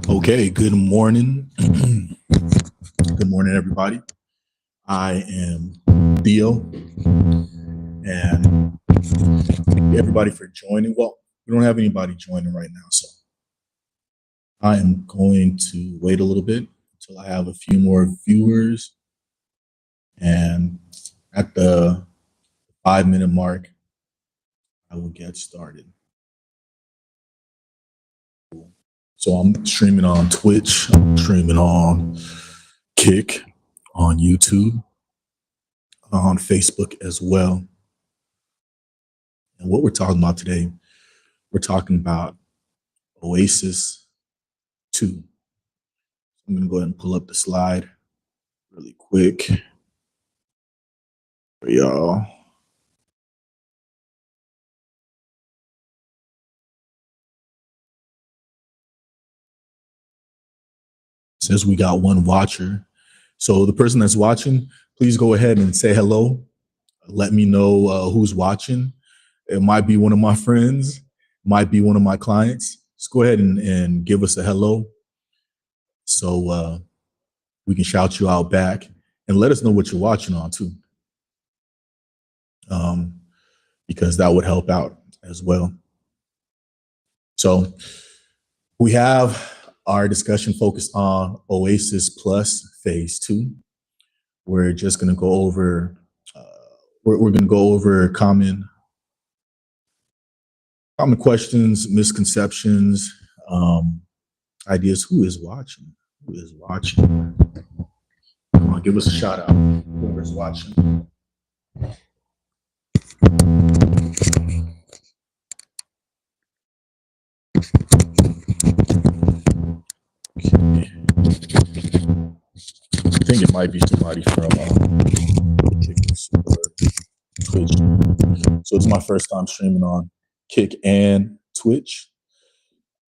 Okay, good morning. Good morning, everybody. I am Theo, and thank you everybody for joining. Well, we don't have anybody joining right now, so I am going to wait a little bit until I have a few more viewers. And at the 5-minute mark, I will get started. So I'm streaming on Twitch, I'm streaming on Kick, on YouTube, on Facebook as well. And what we're talking about today, we're talking about OASIS 2. I'm going to go ahead and pull up the slide really quick for y'all. It says we got one watcher. So the person that's watching, please go ahead and say hello. Let me know who's watching. It might be one of my friends, might be one of my clients. Just go ahead and give us a hello so we can shout you out back, and let us know what you're watching on too, because that would help out as well. So we have our discussion focused on OASIS Plus Phase 2. We're just going to go over, we're going to go over common questions, misconceptions, ideas. Who is watching? Who is watching? Come on, give us a shout out. Whoever's watching. Okay. I think it might be somebody from Twitch. So it's my first time streaming on Kick and Twitch.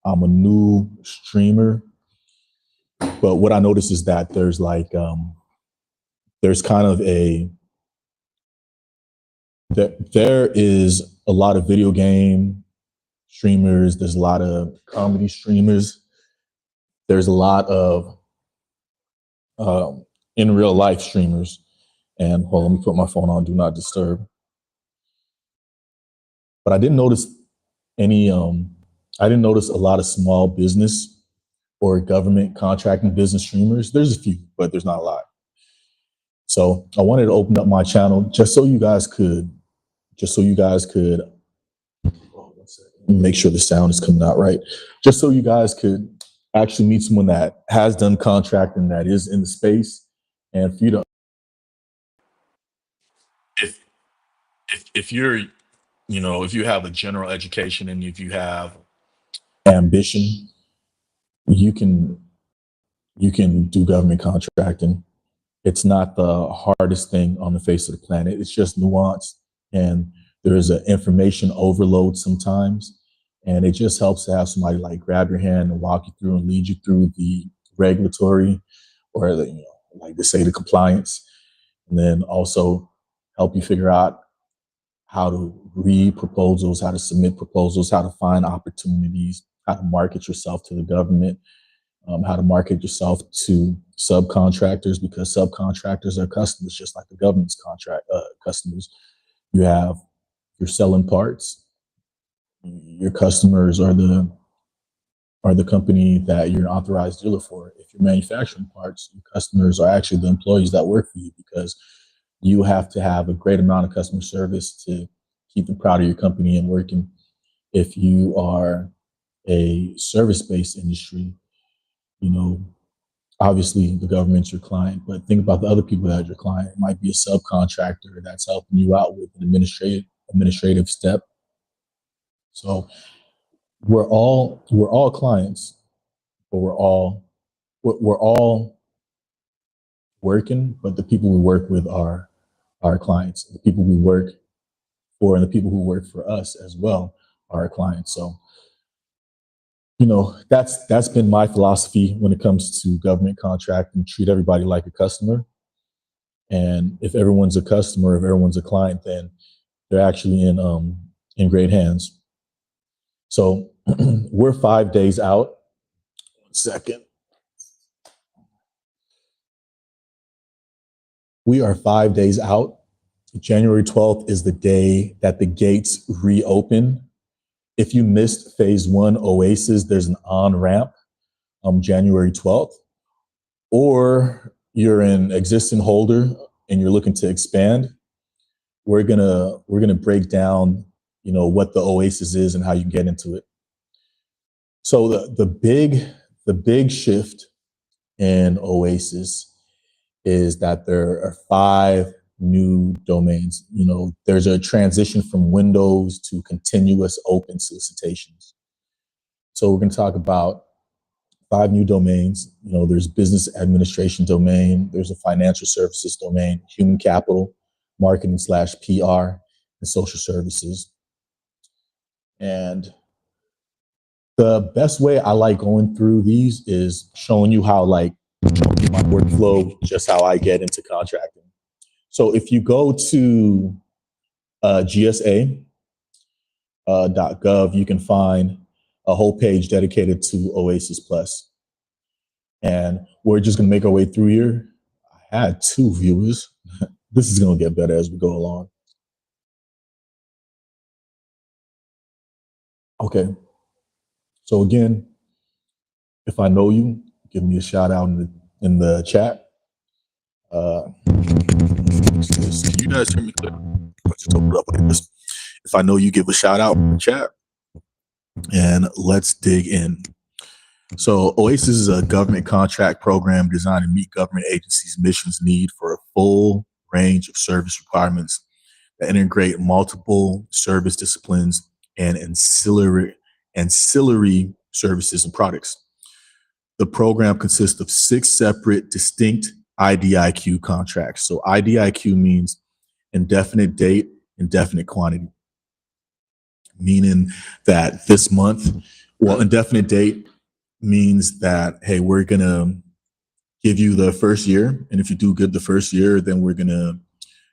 I'm a new streamer, but what I noticed is that there's like there's kind of there is a lot of video game streamers. There's a lot of comedy streamers. There's a lot of in real life streamers. And hold on, let me put my phone on Do Not Disturb. But I didn't notice any. I didn't notice a lot of small business or government contracting business streamers. There's a few, but there's not a lot. So I wanted to open up my channel just so you guys could. Make sure the sound is coming out right. Just so you guys could actually meet someone that has done contracting, that is in the space, and for you to, if you're, you know, if you have a general education and if you have ambition, you can do government contracting. It's not the hardest thing on the face of the planet. It's just nuanced, and there is an information overload sometimes. And it just helps to have somebody like grab your hand and walk you through and lead you through the regulatory, or the, like to say, the compliance, and then also help you figure out how to read proposals, how to submit proposals, how to find opportunities, how to market yourself to the government, how to market yourself to subcontractors, because subcontractors are customers, just like the government's customers. You're selling parts. Your customers are the company that you're an authorized dealer for. If you're manufacturing parts, your customers are actually the employees that work for you, because you have to have a great amount of customer service to keep them proud of your company and working. If you are a service-based industry, obviously the government's your client, but think about the other people that are your client. It might be a subcontractor that's helping you out with an administrative step. So we're all clients, but we're all working, but the people we work with are our clients. The people we work for and the people who work for us as well are our clients. So, that's been my philosophy when it comes to government contracting. Treat everybody like a customer. And if everyone's a customer, if everyone's a client, then they're actually in great hands. So we're 5 days out. 1 second. We are 5 days out. January 12th is the day that the gates reopen. If you missed phase 1 OASIS, there's an on-ramp January 12th. Or you're an existing holder and you're looking to expand, we're gonna break down, what the OASIS is and how you can get into it. So the big shift in OASIS is that there are 5 new domains. There's a transition from Windows to continuous open solicitations. So we're going to talk about 5 new domains. There's business administration domain, there's a financial services domain, human capital, marketing/PR, and social services. And the best way I like going through these is showing you how, my workflow, just how I get into contracting. So if you go to GSA.gov, you can find a whole page dedicated to OASIS Plus. And we're just going to make our way through here. I had 2 viewers. This is going to get better as we go along. Okay. So again, if I know you, give me a shout out in the chat. Can you guys hear me clear? Just open it up like this. If I know you, give a shout out in the chat. And let's dig in. So OASIS is a government contract program designed to meet government agencies' missions need for a full range of service requirements that integrate multiple service disciplines and ancillary services and products. The program consists of 6 separate, distinct IDIQ contracts. So IDIQ means indefinite date, indefinite quantity, meaning that this month, indefinite date means that, hey, we're going to give you the first year. And if you do good the first year, then we're going to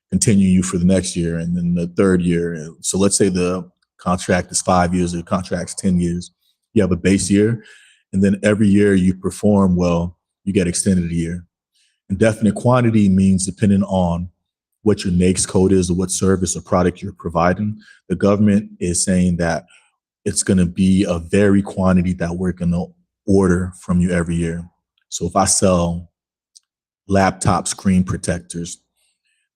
continue you for the next year and then the third year. So let's say the contract is 5 years or the contract's 10 years. You have a base year, and then every year you perform well, you get extended a year. Indefinite quantity means depending on what your NAICS code is or what service or product you're providing, the government is saying that it's going to be a varied quantity that we're going to order from you every year. So if I sell laptop screen protectors,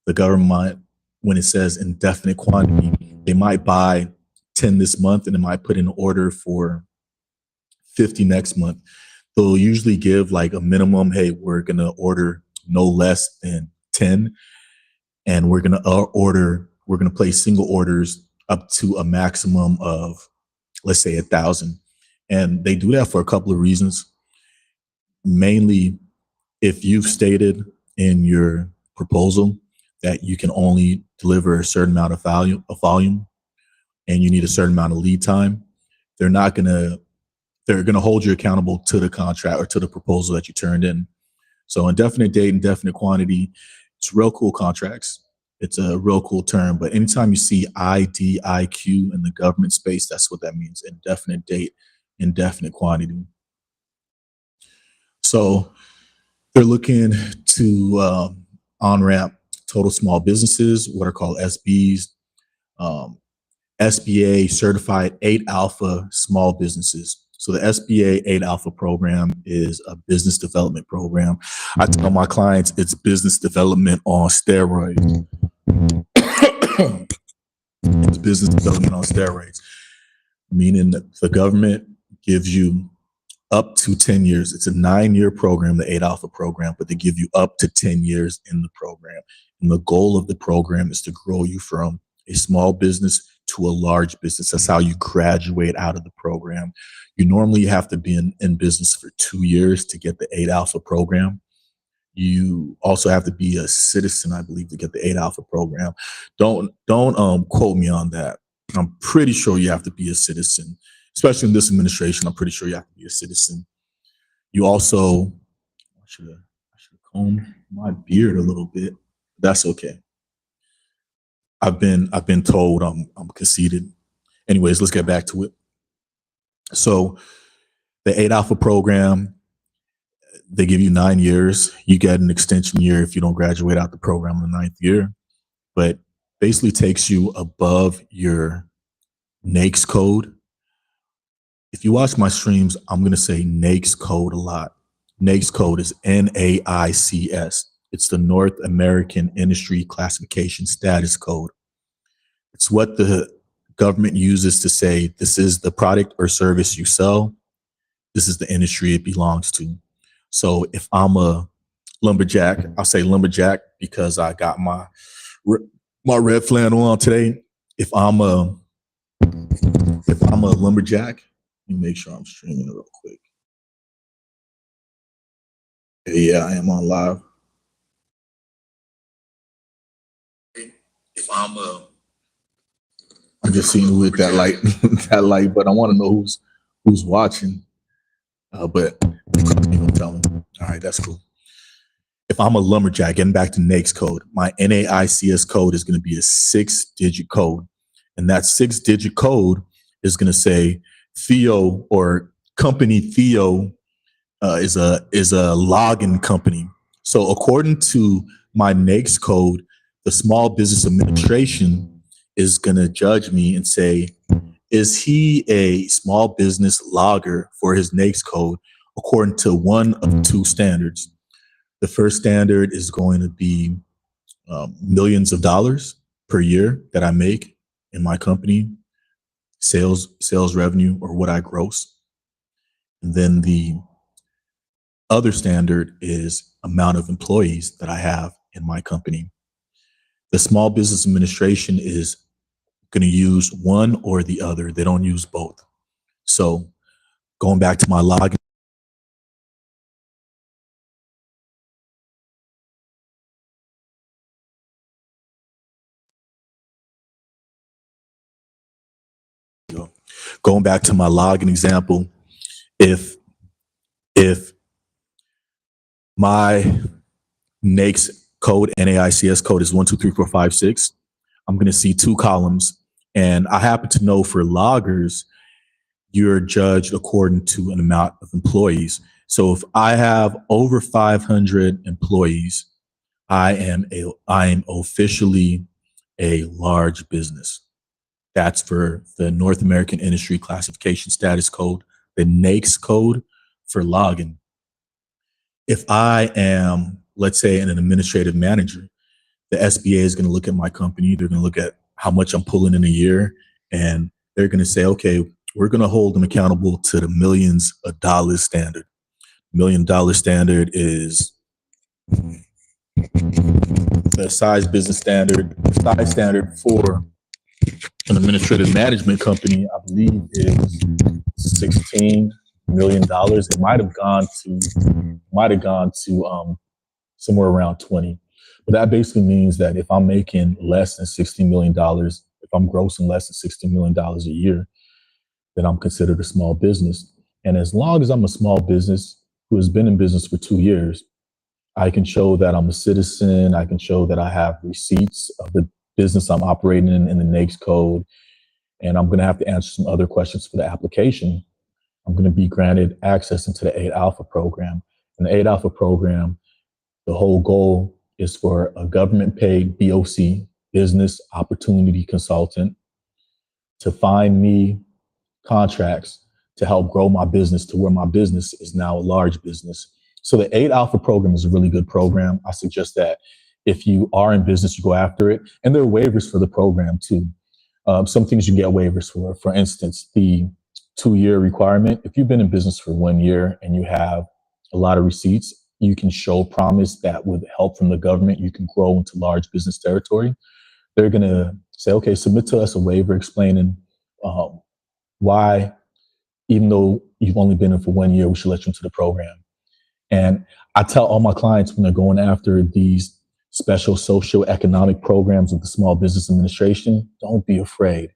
the government, when it says indefinite quantity, they might buy 10 this month and it might put in an order for 50 next month. They'll usually give like a minimum, hey, we're going to order no less than 10. And we're going to place single orders up to a maximum of, let's say, 1,000. And they do that for a couple of reasons. Mainly, if you've stated in your proposal that you can only deliver a certain amount of volume, and you need a certain amount of lead time, they're going to hold you accountable to the contract or to the proposal that you turned in. So indefinite date, indefinite quantity, it's real cool contracts. It's a real cool term, but anytime you see IDIQ in the government space, that's what that means: indefinite date, indefinite quantity. So they're looking to on-ramp total small businesses, what are called SBs, SBA certified 8 Alpha small businesses. So the SBA 8 Alpha program is a business development program. I tell my clients it's business development on steroids. It's business development on steroids, meaning that the government gives you up to 10 years. It's a 9-year program, the 8 Alpha program, but they give you up to 10 years in the program. And the goal of the program is to grow you from a small business to a large business. That's how you graduate out of the program. You normally have to be in business for 2 years to get the 8 Alpha program. You also have to be a citizen, I believe, to get the 8 Alpha program. Don't quote me on that. I'm pretty sure you have to be a citizen, especially in this administration. I'm pretty sure you have to be a citizen. You also, I should have combed my beard a little bit. That's okay. I've been told I'm conceited. Anyways, let's get back to it. So the 8 Alpha program, they give you 9 years. You get an extension year if you don't graduate out the program in the ninth year, but basically takes you above your NAICS code. If you watch my streams, I'm going to say NAICS code a lot. NAICS code is NAICS. It's the North American Industry Classification Status Code. It's what the government uses to say this is the product or service you sell. This is the industry it belongs to. So if I'm a lumberjack, I'll say lumberjack because I got my red flannel on today. If I'm a lumberjack, let me make sure I'm streaming it real quick. Yeah, I am on live. If I'm just seeing with that light, but I want to know who's watching. But I'm gonna tell them. All right, that's cool. If I'm a lumberjack, getting back to NAICS code, my NAICS code is going to be a 6-digit code, and that 6-digit code is going to say Theo or company Theo is a login company. So according to my NAICS code, the Small Business Administration is going to judge me and say, is he a small business logger for his NAICS code according to one of two standards? The first standard is going to be millions of dollars per year that I make in my company, sales revenue, or what I gross. And then the other standard is amount of employees that I have in my company. The Small Business Administration is going to use one or the other. They don't use both. So going back to my login, going back to my login example, if my NAICS code, NAICS code is 1, 2, 3, 4, 5, 6, I'm going to see two columns. And I happen to know for loggers, you're judged according to an amount of employees. So if I have over 500 employees, I am officially a large business. That's for the North American Industry Classification Status Code, the NAICS code for logging. If I am, let's say, an administrative manager, the SBA is going to look at my company. They're going to look at how much I'm pulling in a year, and they're going to say, okay, we're going to hold them accountable to the millions of dollars standard. $1 million standard is the size business standard. Size standard for an administrative management company, I believe, is $16 million. It might have gone to somewhere around 20. But that basically means that if I'm making less than $16 million, if I'm grossing less than $16 million a year, then I'm considered a small business. And as long as I'm a small business who has been in business for 2 years, I can show that I'm a citizen. I can show that I have receipts of the business I'm operating in the NAICS code. And I'm going to have to answer some other questions for the application. I'm going to be granted access into the 8 Alpha program. And the 8 Alpha program, the whole goal is for a government paid BOC, business opportunity consultant, to find me contracts to help grow my business to where my business is now a large business. So the 8 Alpha program is a really good program. I suggest that if you are in business, you go after it. And there are waivers for the program too. Some things you get waivers for. For instance, the 2-year requirement. If you've been in business for 1 year and you have a lot of receipts, you can show promise that with help from the government, you can grow into large business territory. They're going to say, okay, submit to us a waiver explaining why, even though you've only been in for 1 year, we should let you into the program. And I tell all my clients when they're going after these special social economic programs with the Small Business Administration, don't be afraid.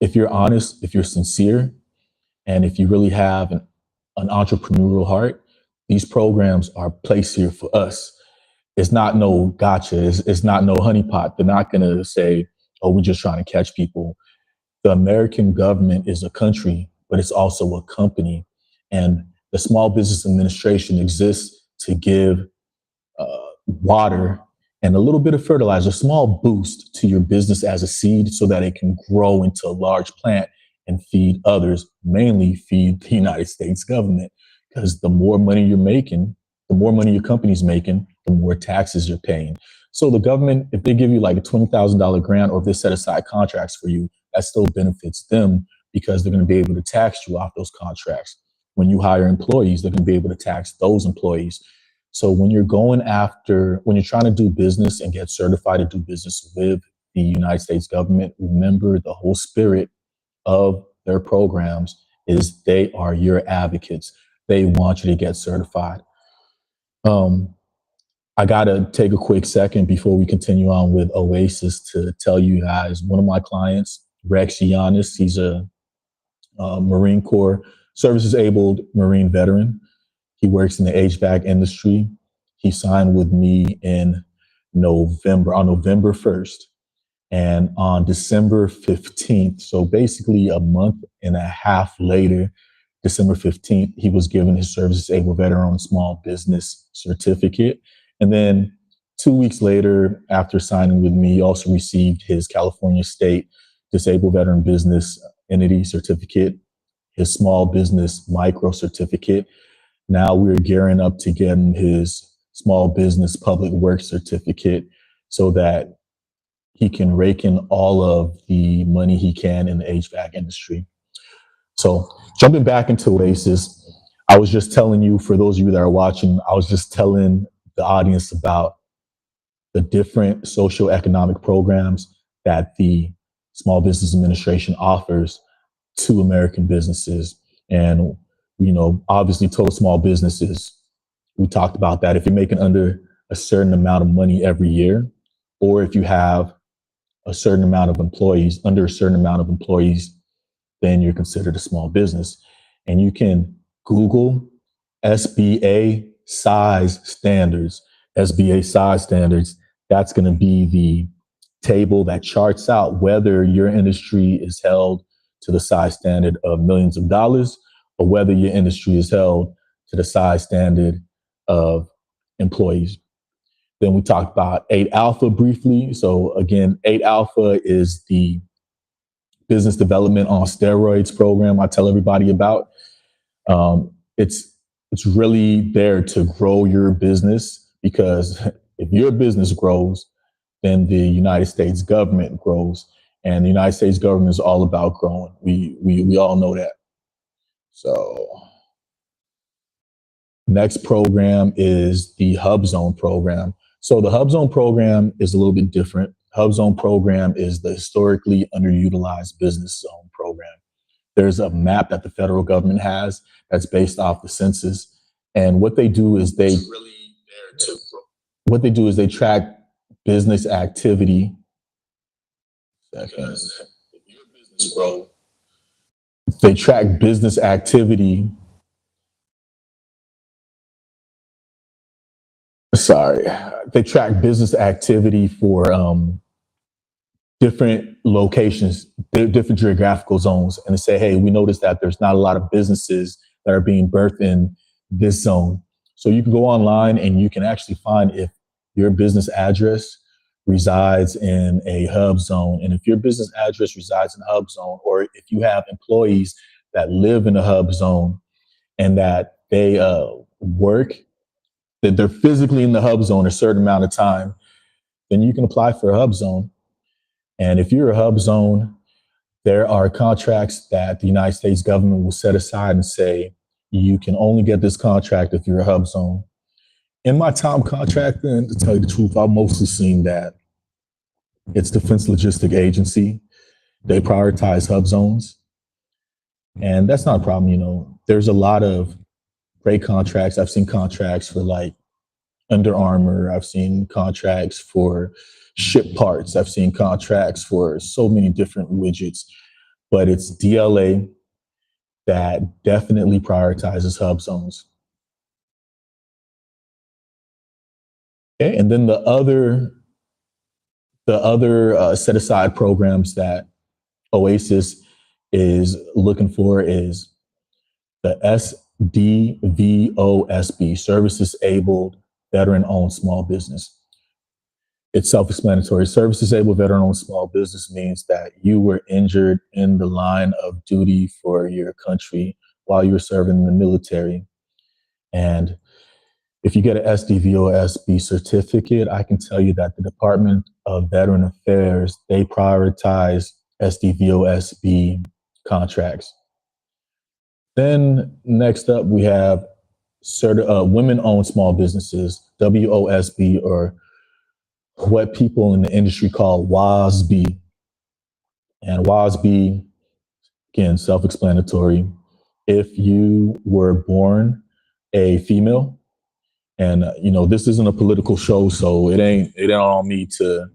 If you're honest, if you're sincere, and if you really have an entrepreneurial heart, these programs are placed here for us. It's not no gotcha. It's not no honeypot. They're not going to say, oh, we're just trying to catch people. The American government is a country, but it's also a company. And the Small Business Administration exists to give water and a little bit of fertilizer, a small boost to your business as a seed so that it can grow into a large plant and feed others, mainly feed the United States government. Because the more money you're making, the more money your company's making, the more taxes you're paying. So the government, if they give you like a $20,000 grant or if they set aside contracts for you, that still benefits them because they're going to be able to tax you off those contracts. When you hire employees, they're going to be able to tax those employees. So when you're when you're trying to do business and get certified to do business with the United States government, remember the whole spirit of their programs is they are your advocates. They want you to get certified. I got to take a quick second before we continue on with OASIS to tell you guys, one of my clients, Rex Giannis, he's a Marine Corps service-disabled Marine veteran. He works in the HVAC industry. He signed with me in on November 1st. And on December 15th, so basically a month and a half later, December 15th, he was given his service disabled veteran small business certificate. And then 2 weeks later, after signing with me, he also received his California State Disabled Veteran Business Entity Certificate, his small business micro certificate. Now we're gearing up to get him his small business public works certificate so that he can rake in all of the money he can in the HVAC industry. So jumping back into OASIS, I was just telling you, for those of you that are watching, I was just telling the audience about the different socioeconomic programs that the Small Business Administration offers to American businesses. And, obviously total small businesses, we talked about that. If you're making under a certain amount of money every year, or if you have a certain amount of employees, under a certain amount of employees, then you're considered a small business. And you can Google SBA size standards. SBA size standards, that's going to be the table that charts out whether your industry is held to the size standard of millions of dollars or whether your industry is held to the size standard of employees. Then we talked about 8 Alpha briefly. So again, 8 Alpha is the business development on steroids program I tell everybody about. It's really there to grow your business, because if your business grows, then the United States government grows, and the United States government is all about growing. We all know that. So next program is the Hub Zone program. So the Hub Zone program is a little bit different. Hub Zone program is the historically underutilized business zone program. There's a map that the federal government has that's based off the census. And what they do is they track business activity. They track business activity. They track business activity for different locations, different geographical zones, and they say, hey, we noticed that there's not a lot of businesses that are being birthed in this zone. So you can go online and you can actually find if your business address resides in a hub zone. And if your business address resides in a hub zone, or if you have employees that live in a hub zone and that they work, that they're physically in the hub zone a certain amount of time, then you can apply for a hub zone. And if you're a hub zone, there are contracts that the United States government will set aside and say, you can only get this contract if you're a hub zone. In my time contracting, to tell you the truth, I've mostly seen that it's Defense Logistic Agency. They prioritize hub zones. And that's not a problem. There's a lot of great contracts. I've seen contracts for like Under Armour. I've seen contracts for ship parts. I've seen contracts for so many different widgets, but it's DLA that definitely prioritizes hub zones. Okay, and then the other set aside programs that OASIS is looking for is the SDVOSB, Service Disabled Veteran Owned Small Business. It's self-explanatory. Service disabled veteran-owned small business means that you were injured in the line of duty for your country while you were serving in the military. And if you get an SDVOSB certificate, I can tell you that the Department of Veteran Affairs, they prioritize SDVOSB contracts. Then next up, we have women-owned small businesses, WOSB, or what people in the industry call WASB. And WASB, again, self-explanatory. If you were born a female, and this isn't a political show, so it ain't on me to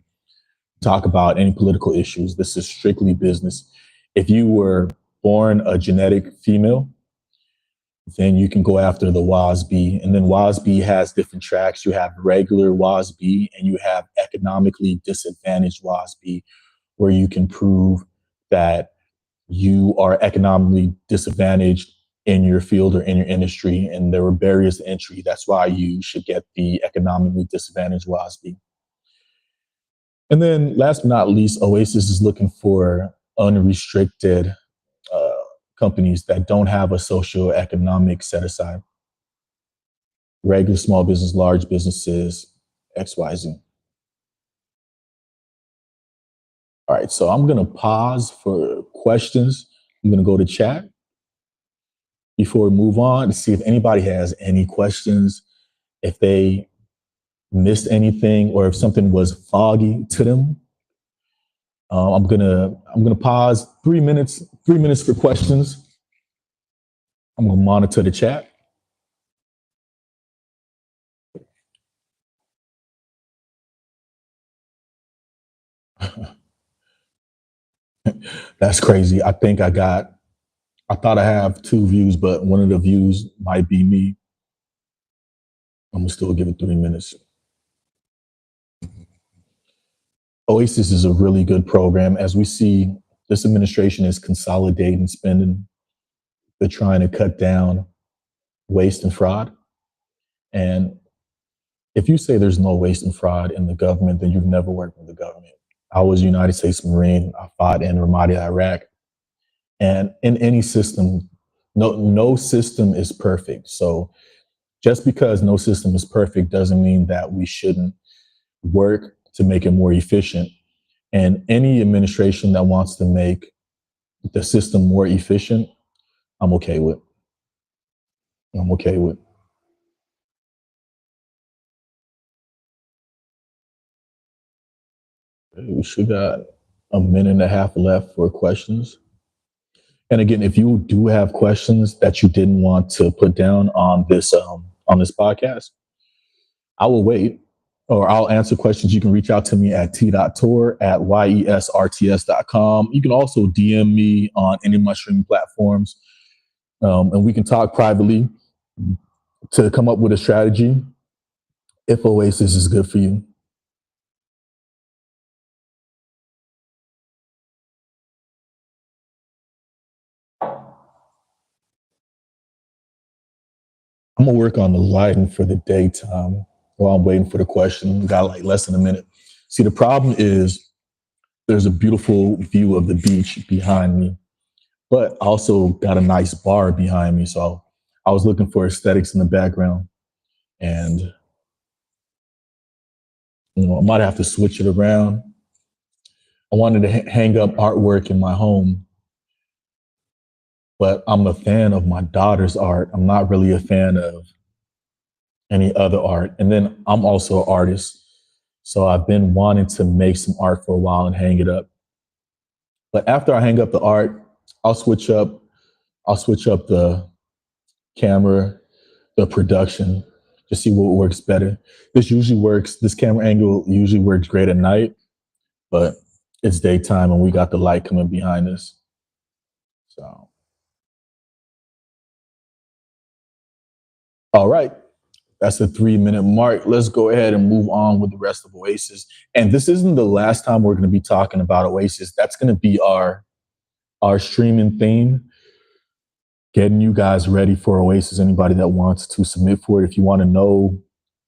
talk about any political issues. This is strictly business. If you were born a genetic female, then you can go after the WASB. And then WASB has different tracks. You have regular WASB and you have economically disadvantaged WASB, where you can prove that you are economically disadvantaged in your field or in your industry, and there were barriers to entry. That's why you should get the economically disadvantaged WASB. And then last but not least, OASIS is looking for unrestricted companies that don't have a socioeconomic set aside. Regular small business, large businesses, XYZ. All right, so I'm going to pause for questions. I'm going to go to chat before we move on to see if anybody has any questions, if they missed anything, or if something was foggy to them. I'm gonna pause 3 minutes. 3 minutes for questions. I'm gonna monitor the chat. That's crazy. I thought I have 2 views, but one of the views might be me. I'm gonna still give it 3 minutes. OASIS is a really good program. As we see, this administration is consolidating spending. They're trying to cut down waste and fraud. And if you say there's no waste and fraud in the government, then you've never worked with the government. I was a United States Marine. I fought in Ramadi, Iraq. And in any system, no system is perfect. So just because no system is perfect doesn't mean that we shouldn't work to make it more efficient. And any administration that wants to make the system more efficient, I'm okay with. I'm okay with. We should got a minute and a half left for questions. And again, if you do have questions that you didn't want to put down on this podcast, I will wait, or I'll answer questions. You can reach out to me at t.tour@yesrts.com. You can also DM me on any of my streaming platforms, and we can talk privately to come up with a strategy if OASIS is good for you. I'm gonna work on the lighting for the daytime while I'm waiting for the question. Got like less than a minute. See, the problem is there's a beautiful view of the beach behind me, but also got a nice bar behind me. So I was looking for aesthetics in the background, and I might have to switch it around. I wanted to hang up artwork in my home, but I'm a fan of my daughter's art. I'm not really a fan of any other art. And then I'm also an artist. So I've been wanting to make some art for a while and hang it up. But after I hang up the art, I'll switch up the camera the production to see what works better. This camera angle usually works great at night, but it's daytime and we got the light coming behind us. So, all right. That's the 3 minute mark. Let's go ahead and move on with the rest of Oasis. And this isn't the last time we're going to be talking about Oasis. That's going to be our streaming theme, getting you guys ready for Oasis. Anybody that wants to submit for it, if you want to know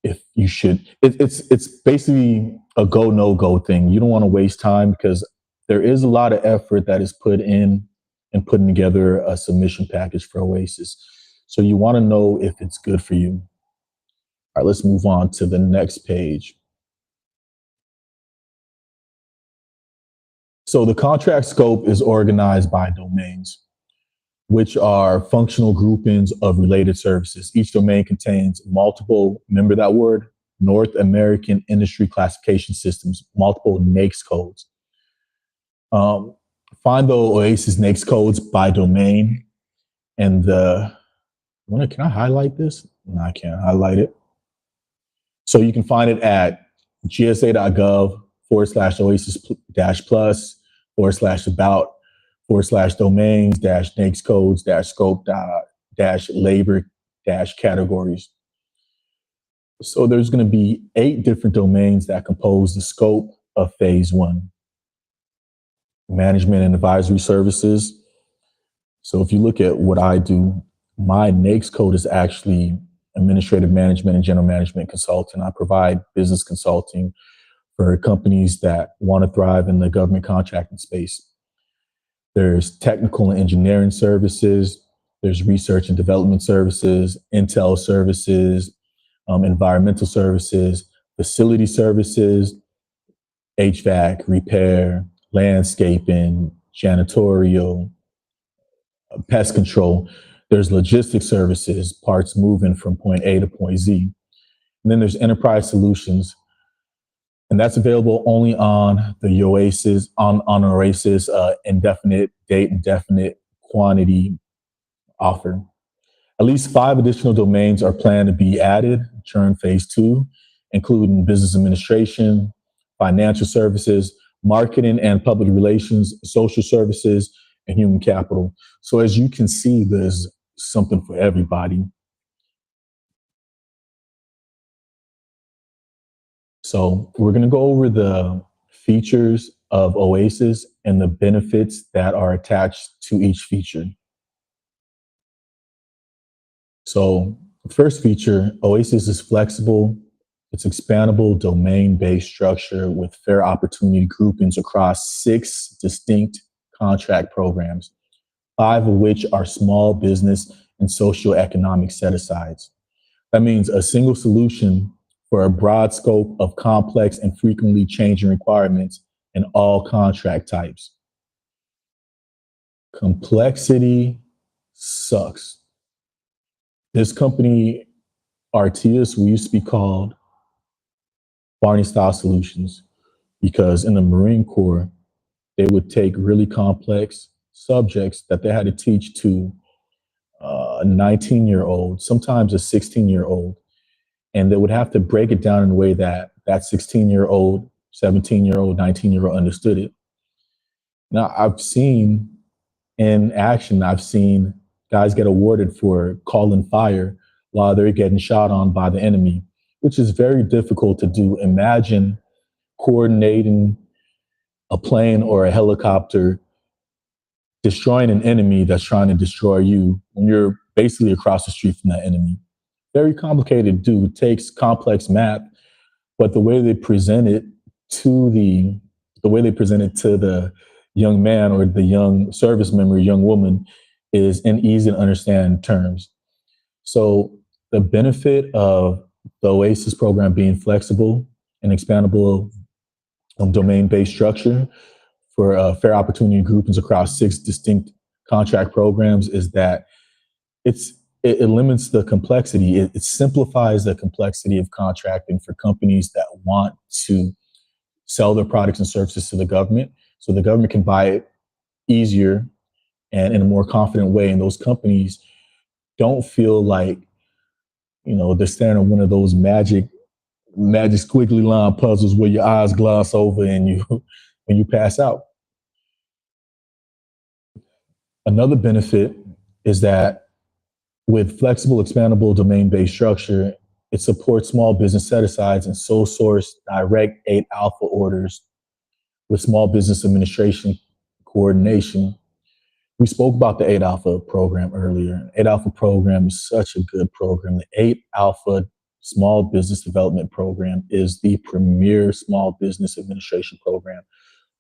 if you should, it's basically a go no go thing. You don't want to waste time because there is a lot of effort that is put in putting together a submission package for Oasis. So you want to know if it's good for you. All right, let's move on to the next page. So the contract scope is organized by domains, which are functional groupings of related services. Each domain contains multiple, remember that word, North American Industry Classification Systems, multiple NAICS codes. Find the OASIS NAICS codes by domain. And can I highlight this? No, I can't highlight it. So you can find it at gsa.gov/oasis-plus/about/domains-NAICS codes-scope-labor-categories. So there's going to be 8 different domains that compose the scope of phase 1. Management and advisory services. So if you look at what I do, my NAICS code is actually administrative management and general management consultant. I provide business consulting for companies that want to thrive in the government contracting space. There's technical and engineering services. There's research and development services, intel services, environmental services, facility services, HVAC, repair, landscaping, janitorial, pest control. There's logistics services, parts moving from point A to point Z. And then there's enterprise solutions. And that's available only on the OASIS, on OASIS indefinite date, indefinite quantity offer. At least 5 additional domains are planned to be added during phase 2, including business administration, financial services, marketing and public relations, social services, and human capital. So as you can see, there's something for everybody. So we're going to go over the features of OASIS and the benefits that are attached to each feature. So the first feature, OASIS is flexible. It's expandable domain-based structure with fair opportunity groupings across 6 distinct contract programs, 5 of which are small business and socioeconomic set-asides. That means a single solution for a broad scope of complex and frequently changing requirements in all contract types. Complexity sucks. This company, Artias, we used to be called Barney Style Solutions because in the Marine Corps, they would take really complex subjects that they had to teach to a 19-year-old, sometimes a 16-year-old, and they would have to break it down in a way that that 16-year-old, 17-year-old, 19-year-old understood it. Now, I've seen in action, I've seen guys get awarded for calling fire while they're getting shot on by the enemy, which is very difficult to do. Imagine coordinating a plane or a helicopter, destroying an enemy that's trying to destroy you when you're basically across the street from that enemy. Very complicated to do. It takes complex math, but the way they present it to the young man or the young service member, young woman, is in easy to understand terms. So the benefit of the OASIS program being flexible and expandable domain-based structure for fair opportunity groupings across 6 distinct contract programs is that it limits the complexity. It simplifies the complexity of contracting for companies that want to sell their products and services to the government, so the government can buy it easier and in a more confident way. And those companies don't feel like they're staring at one of those magic squiggly line puzzles where your eyes gloss over and you and you pass out. Another benefit is that with flexible, expandable domain-based structure, it supports small business set-asides and sole source direct 8 alpha orders with small business administration coordination. We spoke about the 8 Alpha program earlier. 8 Alpha program is such a good program. The 8 Alpha Small Business Development Program is the premier small business administration program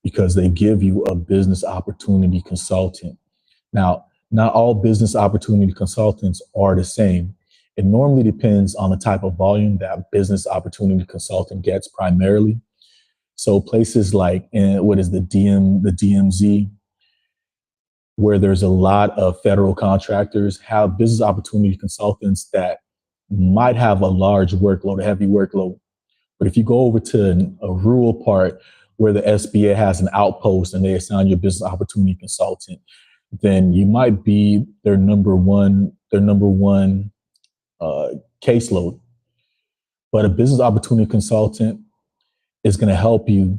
because they give you a business opportunity consultant. Now, not all business opportunity consultants are the same. It normally depends on the type of volume that business opportunity consultant gets primarily. So places like what is the DMZ, where there's a lot of federal contractors, have business opportunity consultants that might have a large workload, a heavy workload. But if you go over to a rural part where the SBA has an outpost and they assign you a business opportunity consultant, then you might be their number one caseload. But a business opportunity consultant is going to help you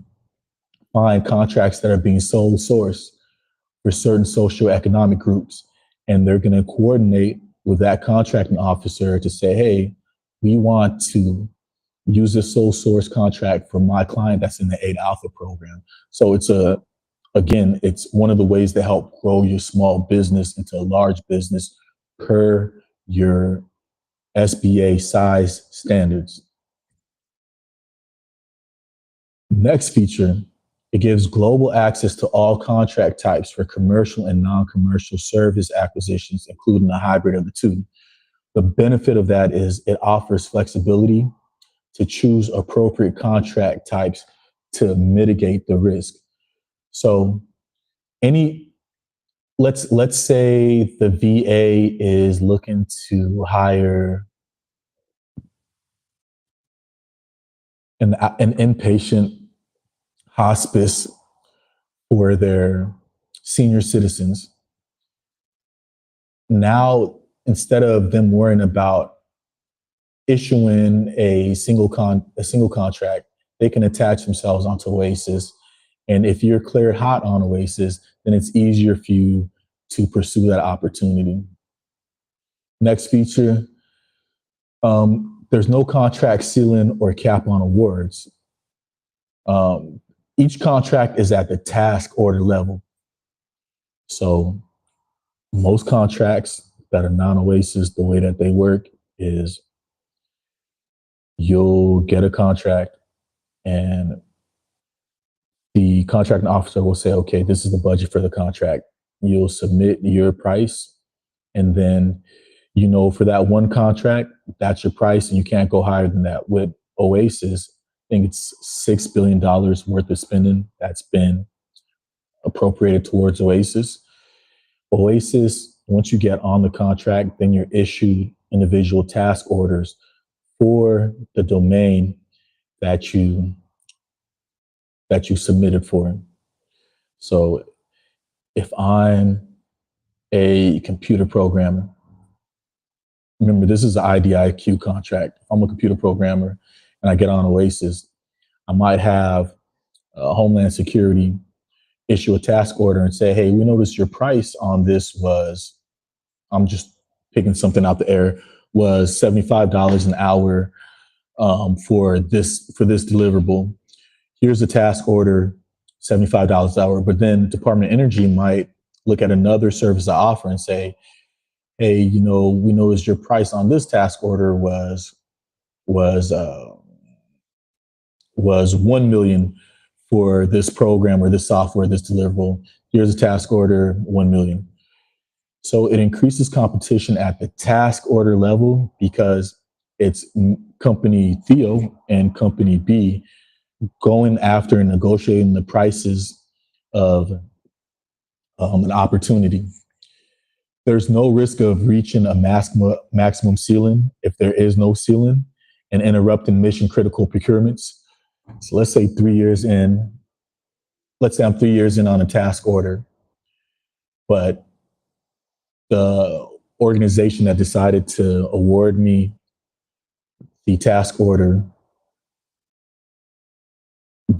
find contracts that are being sole sourced for certain socioeconomic groups. And they're going to coordinate with that contracting officer to say, hey, we want to use this sole source contract for my client that's in the 8 Alpha program. So it's one of the ways to help grow your small business into a large business per your SBA size standards. Next feature, it gives global access to all contract types for commercial and non-commercial service acquisitions, including a hybrid of the two. The benefit of that is it offers flexibility to choose appropriate contract types to mitigate the risk. So let's say the VA is looking to hire an inpatient hospice for their senior citizens. Now, instead of them worrying about issuing a single contract, they can attach themselves onto OASIS. And if you're cleared hot on OASIS, then it's easier for you to pursue that opportunity. Next feature, there's no contract ceiling or cap on awards. Each contract is at the task order level. So most contracts that are non-OASIS, the way that they work is you'll get a contract and the contracting officer will say, okay, this is the budget for the contract. You'll submit your price. And then, for that one contract, that's your price and you can't go higher than that. With OASIS, I think it's $6 billion worth of spending that's been appropriated towards OASIS. OASIS, once you get on the contract, then you're issued individual task orders for the domain that you submitted for. So if I'm a computer programmer, remember this is an IDIQ contract. If I'm a computer programmer and I get on OASIS, I might have Homeland Security issue a task order and say, hey, we noticed your price on this was, I'm just picking something out the air, was $75 an hour for this deliverable. Here's the task order, $75 an hour. But then Department of Energy might look at another service I offer and say, hey, we noticed your price on this task order was 1 million for this program or this software, this deliverable. Here's a task order, 1 million. So it increases competition at the task order level because it's company Theo and company B going after and negotiating the prices of an opportunity. There's no risk of reaching a maximum ceiling if there is no ceiling and interrupting mission critical procurements. So let's say I'm 3 years in on a task order, but the organization that decided to award me the task order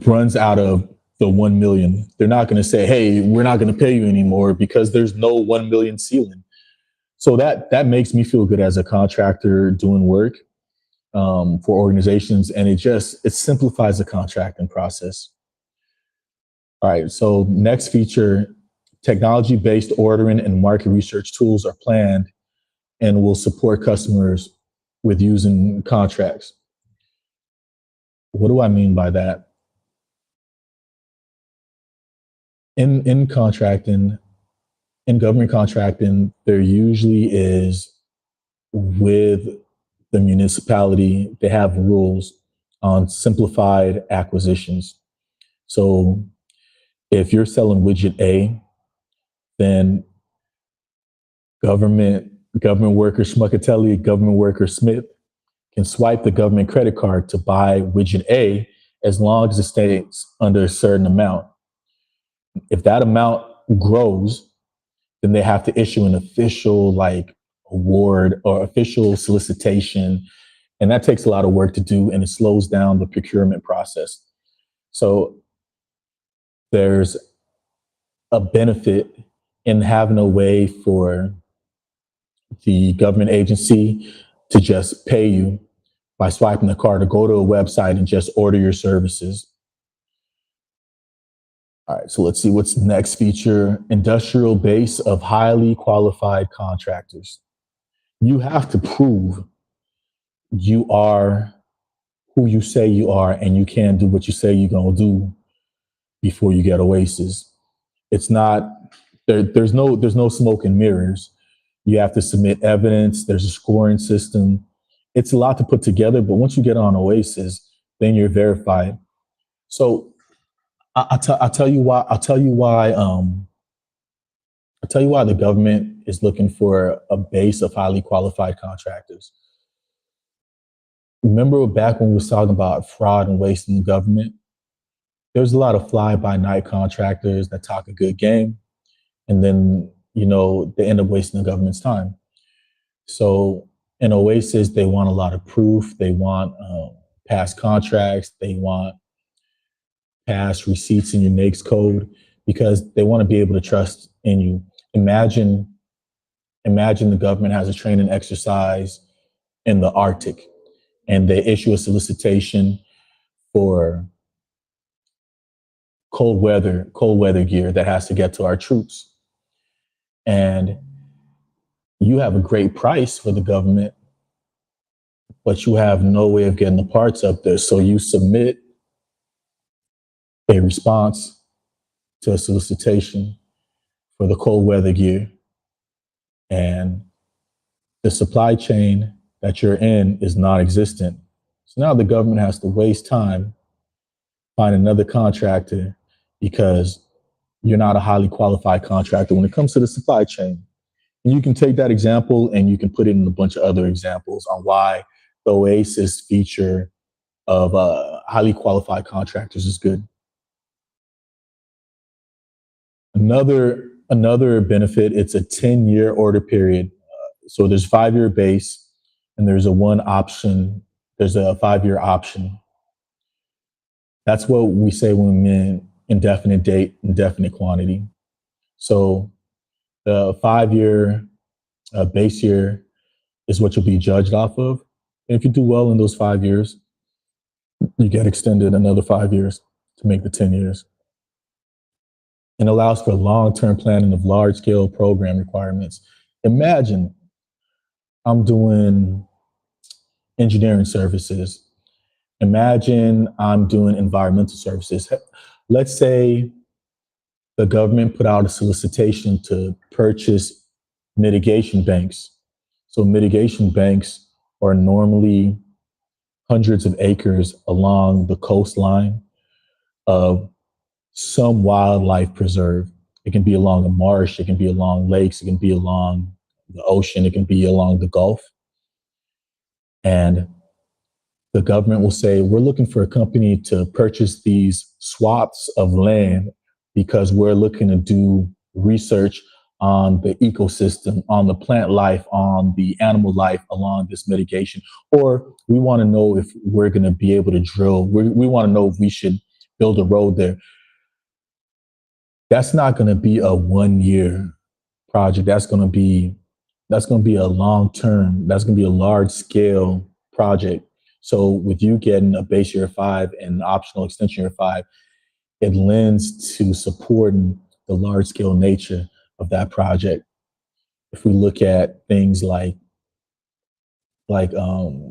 runs out of the 1 million, they're not going to say, hey, we're not going to pay you anymore, because there's no 1 million ceiling. So that makes me feel good as a contractor doing work for organizations, and it simplifies the contracting process. All right, so next feature, technology-based ordering and market research tools are planned and will support customers with using contracts. What do I mean by that? In contracting, in government contracting, there usually is, with the municipality, they have rules on simplified acquisitions. So if you're selling widget A, then government worker Schmuckatelli, government worker Smith can swipe the government credit card to buy widget A as long as it stays under a certain amount. If that amount grows, then they have to issue an official award or official solicitation. And that takes a lot of work to do, and it slows down the procurement process. So there's a benefit in having a way for the government agency to just pay you by swiping the card, or go to a website and just order your services. All right, so let's see what's the next feature. Industrial base of highly qualified contractors. You have to prove you are who you say you are, and you can do what you say you're going to do before you get OASIS. It's not, there's no smoke and mirrors. You have to submit evidence. There's a scoring system. It's a lot to put together, but once you get on OASIS, then you're verified. So I'll tell you why the government is looking for a base of highly qualified contractors. Remember back when we was talking about fraud and waste in the government? There's a lot of fly-by-night contractors that talk a good game, and then, they end up wasting the government's time. So in OASIS, they want a lot of proof. They want past contracts. They want past receipts in your NAICS code, because they want to be able to trust in you. Imagine the government has a training exercise in the Arctic, and they issue a solicitation for cold weather gear that has to get to our troops. And you have a great price for the government, but you have no way of getting the parts up there. So you submit a response to a solicitation for the cold weather gear, and the supply chain that you're in is non-existent. So now the government has to waste time, find another contractor, because you're not a highly qualified contractor when it comes to the supply chain. And you can take that example and you can put it in a bunch of other examples on why the OASIS feature of highly qualified contractors is good. Another benefit, it's a 10-year order period. So there's 5-year base, and there's a 5-year option. That's what we say when we mean indefinite date, indefinite quantity. So the 5-year base year is what you'll be judged off of. And if you do well in those 5 years, you get extended another 5 years to make the 10 years. And allows for long-term planning of large-scale program requirements. Imagine I'm doing engineering services. Imagine I'm doing environmental services. Let's say the government put out a solicitation to purchase mitigation banks. So mitigation banks are normally hundreds of acres along the coastline of some wildlife preserve. It can be along a marsh, it can be along lakes, it can be along the ocean, it can be along the Gulf. And the government will say, we're looking for a company to purchase these swaths of land because we're looking to do research on the ecosystem, on the plant life, on the animal life along this mitigation. Or we want to know if we're going to be able to drill. We want to know if we should build a road there. That's not going to be a 1 year project. That's going to be a long term. That's going to be a large scale project. So with you getting a base year 5 and an optional extension year 5, it lends to supporting the large scale nature of that project. If we look at things like like let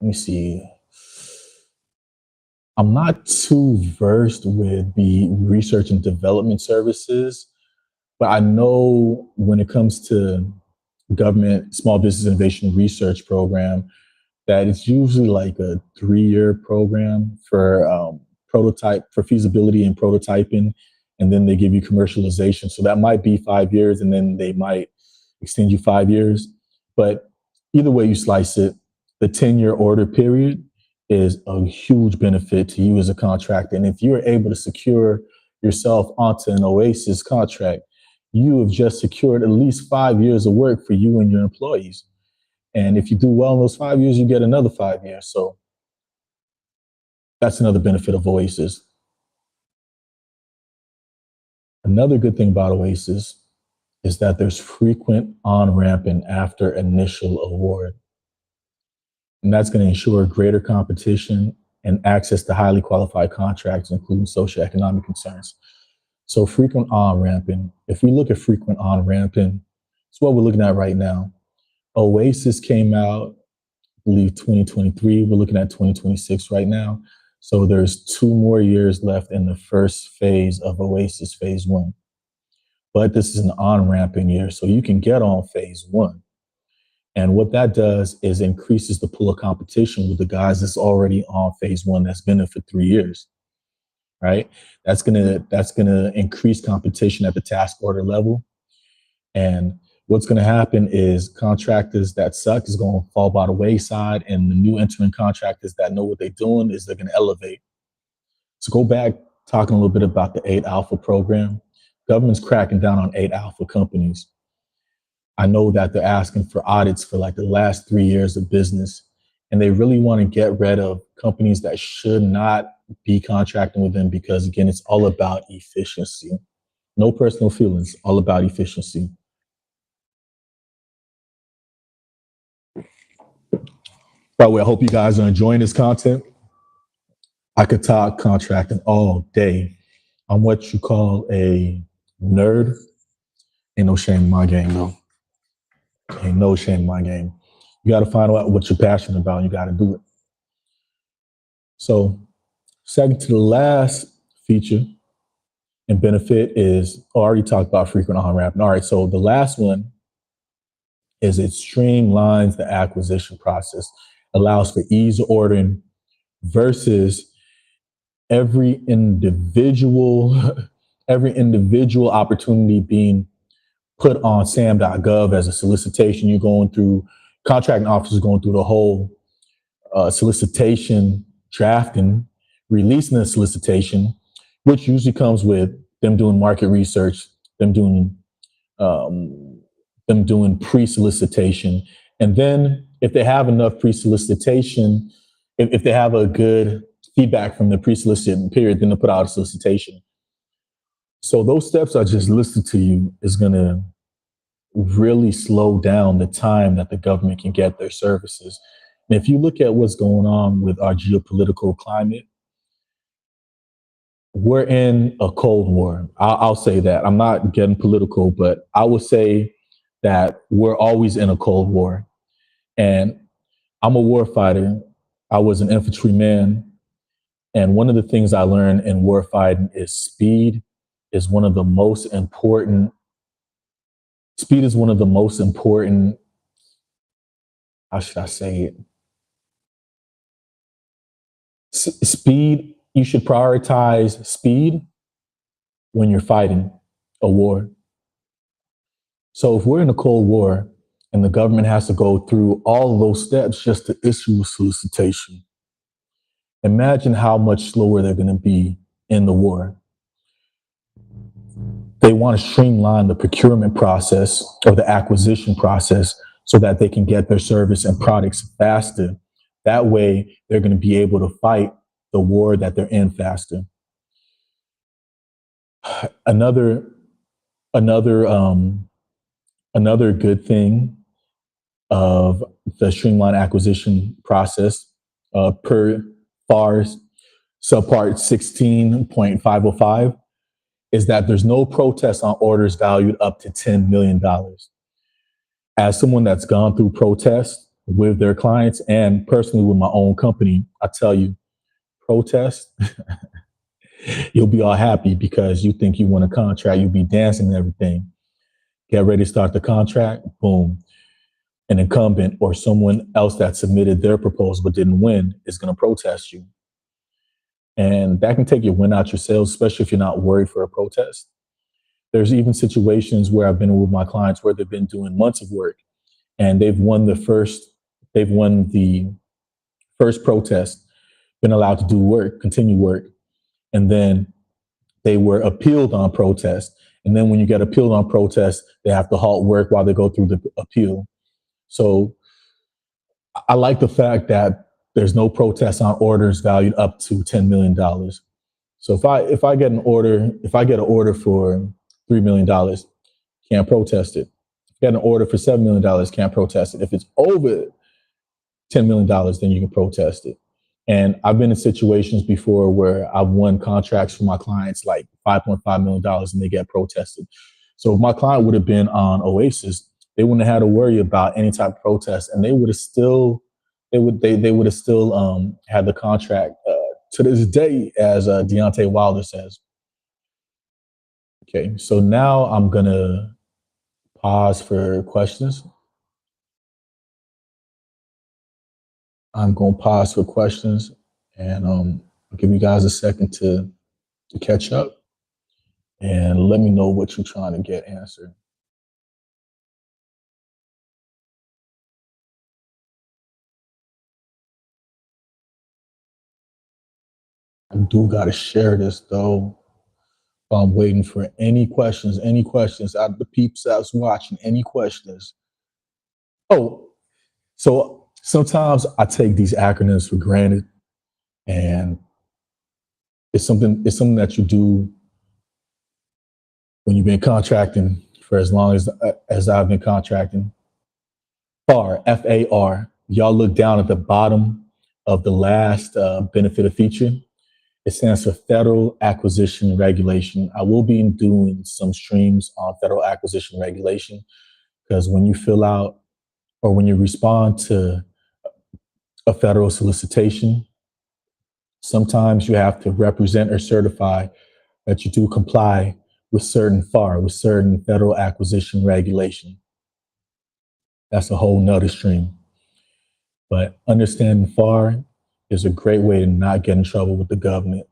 me see. I'm not too versed with the research and development services, but I know when it comes to government small business innovation research program, that it's usually like a 3 year program for feasibility and prototyping, and then they give you commercialization. So that might be 5 years, and then they might extend you 5 years. But either way you slice it, the 10 year order period is a huge benefit to you as a contractor. And if you're able to secure yourself onto an OASIS contract, you have just secured at least 5 years of work for you and your employees. And if you do well in those 5 years, you get another 5 years. So that's another benefit of OASIS. Another good thing about OASIS is that there's frequent on-ramping after initial award. And that's going to ensure greater competition and access to highly qualified contracts, including socioeconomic concerns. So frequent on-ramping, if we look at frequent on-ramping, it's what we're looking at right now. OASIS came out, I believe 2023. We're looking at 2026 right now. So there's 2 more years left in the first phase of OASIS phase 1. But this is an on-ramping year, so you can get on phase 1. And what that does is increases the pool of competition with the guys that's already on phase 1 that's been there for 3 years, right? That's gonna increase competition at the task order level. And what's going to happen is contractors that suck is going to fall by the wayside, and the new entering contractors that know what they're doing is they're going to elevate. So go back talking a little bit about the 8 Alpha program. Government's cracking down on 8 Alpha companies. I know that they're asking for audits for like the last 3 years of business, and they really want to get rid of companies that should not be contracting with them because, again, it's all about efficiency. No personal feelings, all about efficiency. By the way, I hope you guys are enjoying this content. I could talk contracting all day. I'm what you call a nerd. Ain't no shame in my game, though. Ain't no shame in my game. You got to find out what you're passionate about, and you got to do it. So, second to the last feature and benefit is, I already talked about frequent on-ramping. All right, so the last one is it streamlines the acquisition process, allows for ease of ordering versus every individual opportunity being put on sam.gov as a solicitation. You're going through, contracting officers going through the whole solicitation drafting, releasing a solicitation, which usually comes with them doing market research, them doing pre-solicitation. And then if they have enough pre-solicitation, if they have a good feedback from the pre-solicitation period, then they'll put out a solicitation. So those steps I just listed to you is going to really slow down the time that the government can get their services. And if you look at what's going on with our geopolitical climate, we're in a Cold War. I'll say that. I'm not getting political, but I would say that we're always in a Cold War. And I'm a war fighter. I was an infantryman. And one of the things I learned in war fighting is speed is one of the most important. Speed is one of the most important, how should I say it? Speed, you should prioritize speed when you're fighting a war. So if we're in a Cold War and the government has to go through all of those steps just to issue a solicitation, imagine how much slower they're going to be in the war. They want to streamline the procurement process or the acquisition process so that they can get their service and products faster. That way, they're going to be able to fight the war that they're in faster. Another, another, another good thing of the streamlined acquisition process per FAR's subpart 16.505 is that there's no protest on orders valued up to $10 million. As someone that's gone through protests with their clients and personally with my own company, I tell you, protest, you'll be all happy because you think you won a contract, you'll be dancing and everything. Get ready to start the contract, boom. An incumbent or someone else that submitted their proposal but didn't win is going to protest you. And that can take your win out your sales, especially if you're not worried for a protest. There's even situations where I've been with my clients where they've been doing months of work and they've won the first protest, been allowed to do work, continue work. And then they were appealed on protest. And then when you get appealed on protest, they have to halt work while they go through the appeal. So I like the fact that there's no protest on orders valued up to $10 million. So if I get an order for $3 million, can't protest it. If I get an order for $7 million, can't protest it. If it's over $10 million, then you can protest it. And I've been in situations before where I've won contracts for my clients like $5.5 million and they get protested. So if my client would have been on OASIS, they wouldn't have had to worry about any type of protest, and they would have still had the contract to this day, as Deontay Wilder says. Okay, so now I'm gonna pause for questions. I'm gonna pause for questions, and I'll give you guys a second to catch up, and let me know what you're trying to get answered. I do gotta share this though. I'm waiting for any questions out of the peeps that's watching, any questions. Oh, so sometimes I take these acronyms for granted, and it's something that you do when you've been contracting for as long as I've been contracting. FAR, FAR. Y'all look down at the bottom of the last benefit of feature. It stands for Federal Acquisition Regulation. I will be doing some streams on Federal Acquisition Regulation because when you fill out or when you respond to a federal solicitation, sometimes you have to represent or certify that you do comply with certain FAR, with certain Federal Acquisition Regulation. That's a whole nother stream. But understanding FAR is a great way to not get in trouble with the government.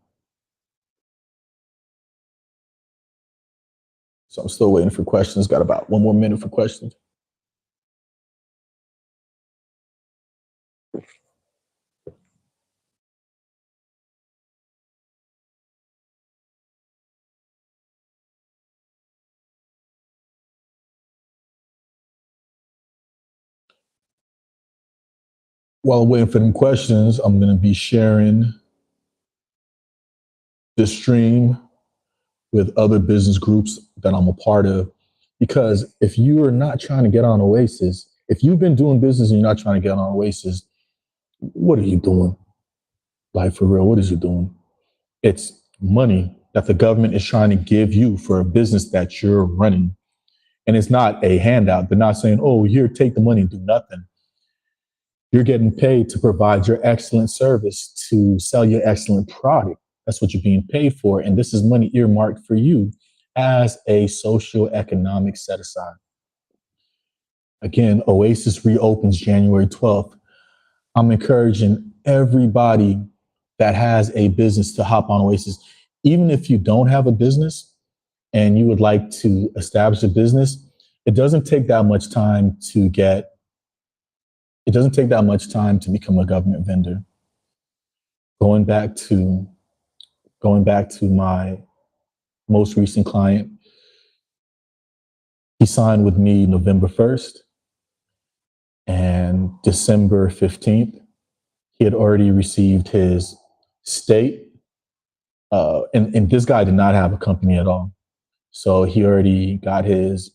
So I'm still waiting for questions. Got about 1 more minute for questions. While waiting for them questions, I'm going to be sharing the stream with other business groups that I'm a part of. Because if you are not trying to get on OASIS, if you've been doing business and you're not trying to get on OASIS, what are you doing? Like, for real, what is you doing? It's money that the government is trying to give you for a business that you're running. And it's not a handout. They're not saying, oh, here, take the money and do nothing. You're getting paid to provide your excellent service, to sell your excellent product. That's what you're being paid for. And this is money earmarked for you as a socio-economic set aside. Again, OASIS reopens January 12th. I'm encouraging everybody that has a business to hop on OASIS. Even if you don't have a business and you would like to establish a business, it doesn't take that much time to become a government vendor. Going back to going back to my most recent client, he signed with me November 1st, and December 15th, he had already received his state. And this guy did not have a company at all. So he already got his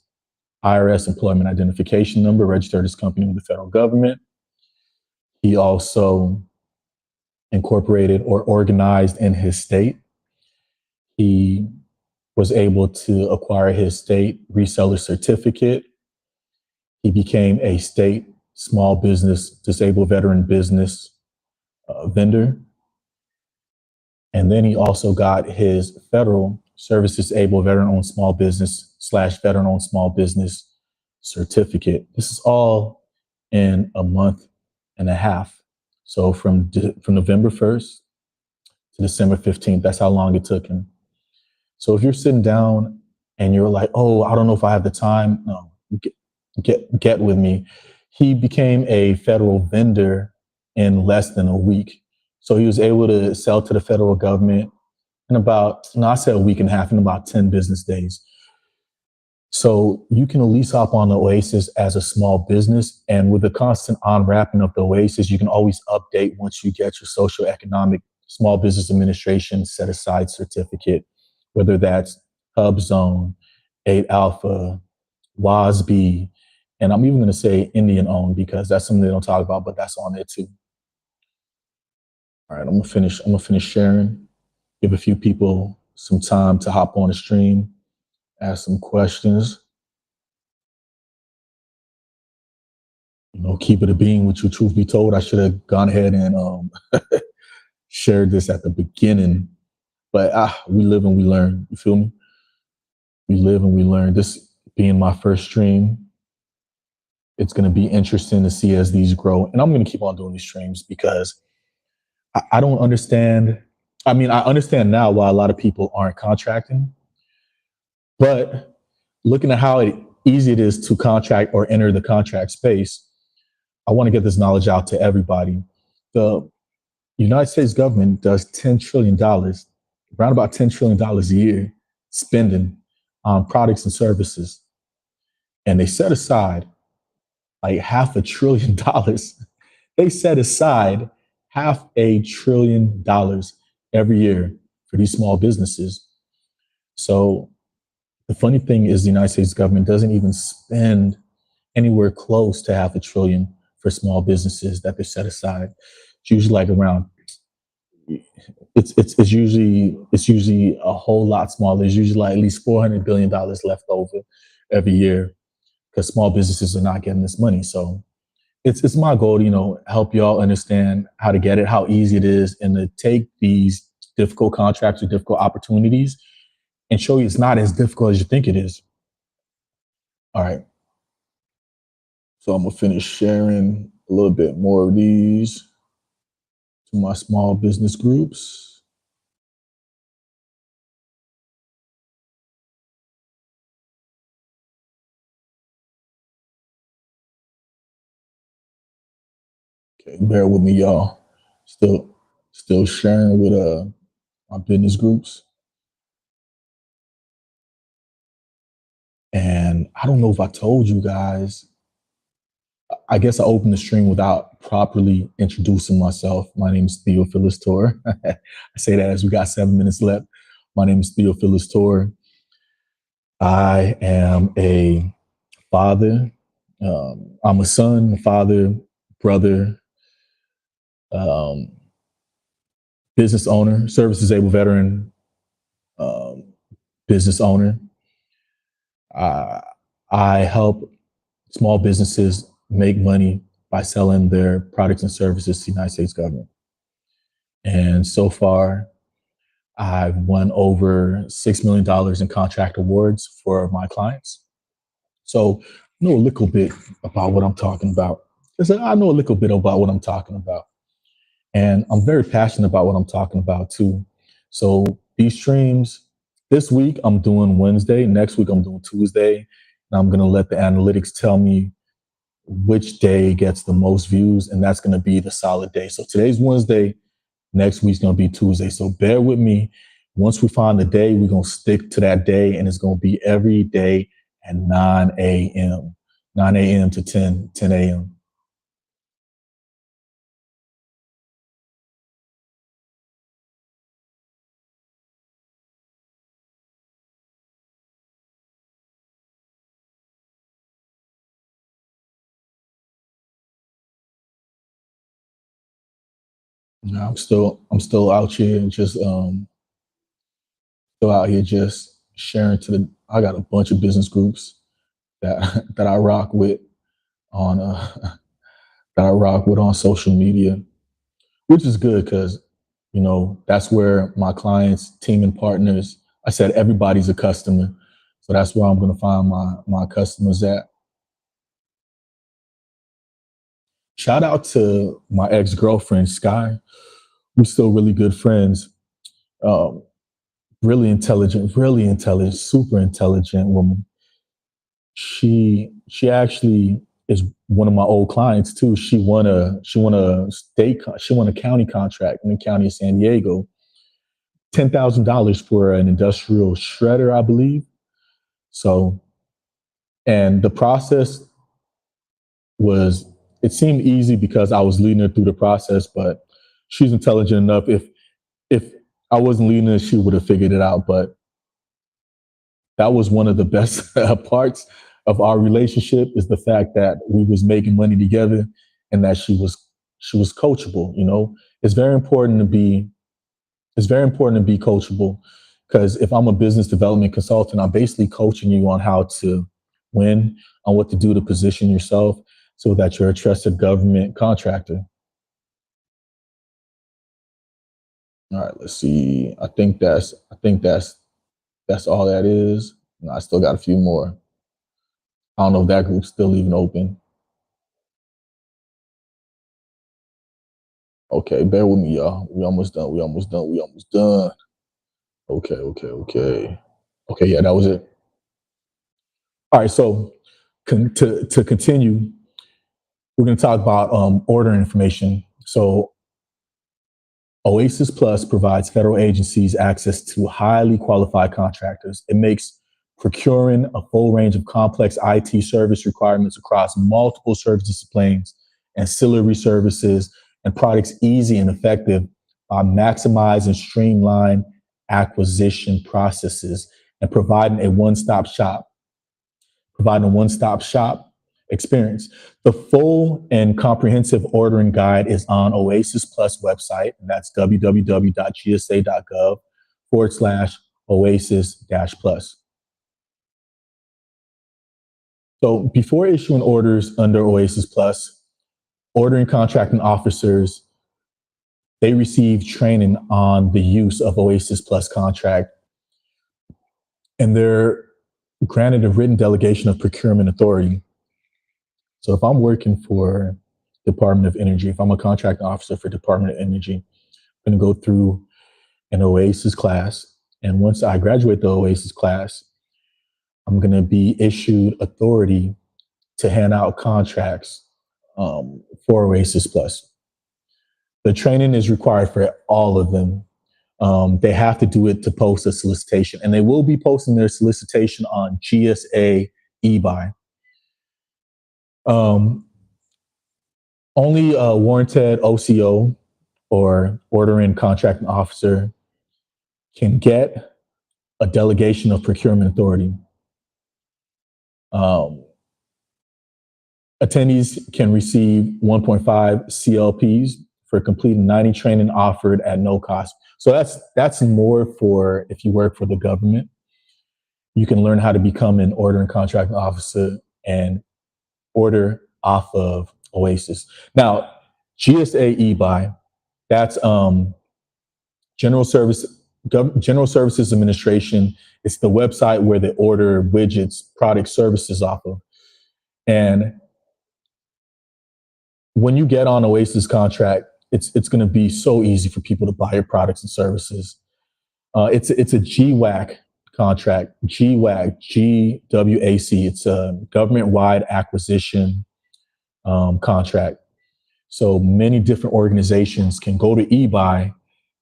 IRS employment identification number, registered his company with the federal government. He also incorporated or organized in his state. He was able to acquire his state reseller certificate. He became a state small business, disabled veteran business vendor. And then he also got his federal service disabled veteran owned small business / veteran owned small business certificate. This is all in a month and a half. So from November 1st to December 15th, that's how long it took him. So if you're sitting down and you're like, oh, I don't know if I have the time, no, get with me. He became a federal vendor in less than a week. So he was able to sell to the federal government in about, I said a week and a half, in about 10 business days. So you can at least hop on the OASIS as a small business. And with the constant unwrapping of the OASIS, you can always update once you get your social economic small business administration set aside certificate, whether that's HubZone, 8 Alpha, WASB, and I'm even going to say Indian owned because that's something they don't talk about, but that's on there too. All right, I'm gonna finish sharing, give a few people some time to hop on the stream, ask some questions. Keep it a being with you. Truth be told, I should have gone ahead and shared this at the beginning, but we live and we learn. You feel me? We live and we learn. This being my first stream, it's going to be interesting to see as these grow. And I'm going to keep on doing these streams because I don't understand. I mean, I understand now why a lot of people aren't contracting, but looking at how easy it is to contract or enter the contract space, I want to get this knowledge out to everybody. The United States government does $10 trillion, around about $10 trillion a year spending on products and services. And they set aside like $500 billion. They set aside $500 billion every year for these small businesses. So the funny thing is the United States government doesn't even spend anywhere close to $500 billion for small businesses that they set aside. It's usually like around, it's usually a whole lot smaller. There's usually like at least $400 billion left over every year because small businesses are not getting this money. So it's my goal to, help y'all understand how to get it, how easy it is, and to take these difficult contracts or difficult opportunities and show you it's not as difficult as you think it is. All right. So I'm going to finish sharing a little bit more of these to my small business groups. Okay, bear with me, y'all. Still sharing with my business groups. And I don't know if I told you guys, I guess I opened the stream without properly introducing myself. My name is Theophilus Tor. I say that as we got 7 minutes left. My name is Theophilus Tor. I am a father. I'm a son, father, brother, business owner, service disabled veteran, business owner. I help small businesses make money by selling their products and services to the United States government. And so far, I've won over $6 million in contract awards for my clients. So I know a little bit about what I'm talking about. I know a little bit about what I'm talking about. And I'm very passionate about what I'm talking about too. So these streams, this week I'm doing Wednesday, next week I'm doing Tuesday, and I'm going to let the analytics tell me which day gets the most views, and that's going to be the solid day. So today's Wednesday, next week's going to be Tuesday. So bear with me. Once we find the day, we're going to stick to that day, and it's going to be every day at 9 a.m., 9 a.m. to 10 a.m. I'm still out here just still out here just sharing to the. I got a bunch of business groups that that I rock with on that I rock with on social media, which is good because that's where my clients, team, and partners. I said everybody's a customer, so that's where I'm going to find my customers at. Shout out to my ex girlfriend Sky. We're still really good friends. Um, really intelligent, super intelligent woman. She actually is one of my old clients too. She won a county contract in the county of San Diego, $10,000 for an industrial shredder, I believe. So, and the process was, it seemed easy because I was leading her through the process, but she's intelligent enough. If I wasn't leading her, she would have figured it out. But that was one of the best parts of our relationship, is the fact that we was making money together, and that she was coachable. It's very important to be it's very important to be coachable, because if I'm a business development consultant, I'm basically coaching you on how to win, on what to do to position yourself so that you're a trusted government contractor. All right, let's see. I think that's all that is. No, I still got a few more. I don't know if that group's still even open. Okay, bear with me, y'all. We almost done. We almost done. We almost done. Okay, okay, okay. Okay, yeah, that was it. All right, so to continue, we're going to talk about order information. So OASIS Plus provides federal agencies access to highly qualified contractors. It makes procuring a full range of complex IT service requirements across multiple service disciplines, ancillary services, and products easy and effective by maximizing streamlined acquisition processes and providing a one-stop shop experience. The full and comprehensive ordering guide is on OASIS Plus website, and that's www.gsa.gov/OASIS-plus. So before issuing orders under OASIS Plus, ordering contracting officers, they receive training on the use of OASIS Plus contract, and they're granted a written delegation of procurement authority. So if I'm working for Department of Energy, if I'm a contract officer for Department of Energy, I'm going to go through an OASIS class. And once I graduate the OASIS class, I'm going to be issued authority to hand out contracts for OASIS Plus. The training is required for all of them. They have to do it to post a solicitation, and they will be posting their solicitation on GSA eBuy. Um, Only a warranted OCO or ordering contracting officer can get a delegation of procurement authority. Um, Attendees can receive 1.5 CLPs for completing 90 training offered at no cost. So that's more for if you work for the government. You can learn how to become an ordering contracting officer and order off of OASIS. Now, GSA eBuy, that's General Service General Services Administration. It's the website where they order widgets, products, services off of. And when you get on OASIS contract, it's going to be so easy for people to buy your products and services. It's a GWAC contract, GWAC. It's a government-wide acquisition contract. So many different organizations can go to eBuy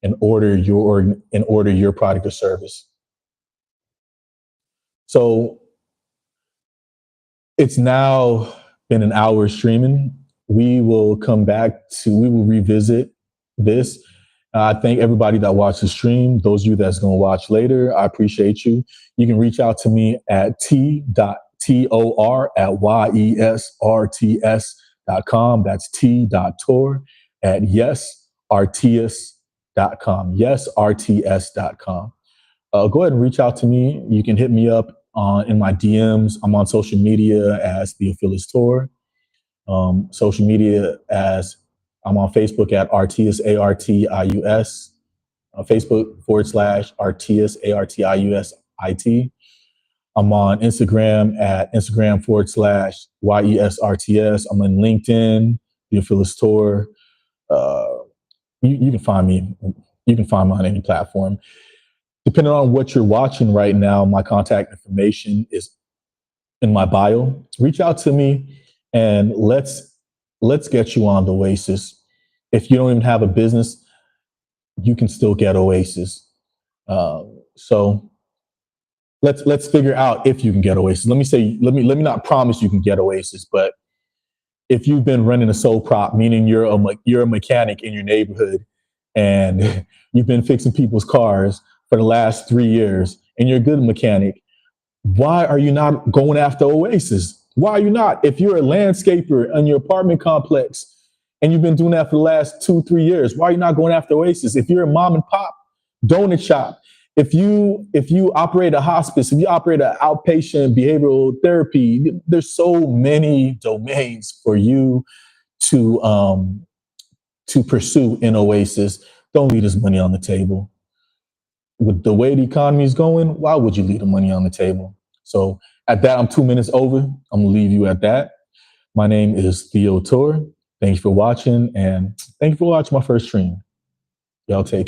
and order your product or service. So it's now been an hour streaming. We will revisit this. I thank everybody that watched the stream. Those of you that's going to watch later, I appreciate you. You can reach out to me at t.tor@yesrts.com. That's t.tor@yesrts.com. Yesrts.com. Go ahead and reach out to me. You can hit me up in my DMs. I'm on social media as Theophilus Tor. Social media as I'm on Facebook at Artius, ARTIUS. Facebook /Artius, ARTIUSIT. I'm on Instagram at Instagram /YESRTS. I'm on LinkedIn, Theophilus Tor. You can find me. You can find me on any platform. Depending on what you're watching right now, my contact information is in my bio. Reach out to me and let's get you on the OASIS. If you don't even have a business, you can still get OASIS. So let's figure out if you can get OASIS. Let me not promise you can get OASIS, but if you've been running a sole prop, meaning you're a mechanic in your neighborhood and you've been fixing people's cars for the last 3 years and you're a good mechanic, why are you not going after OASIS? Why are you not? If you're a landscaper in your apartment complex and you've been doing that for the last 2-3 years, why are you not going after OASIS? If you're a mom and pop donut shop, if you operate a hospice, if you operate an outpatient behavioral therapy, there's so many domains for you to pursue in OASIS. Don't leave this money on the table. With the way the economy is going, why would you leave the money on the table? So at that, I'm 2 minutes over. I'm gonna leave you at that. My name is Theo Tor. Thank you for watching, and thank you for watching my first stream. Y'all take care.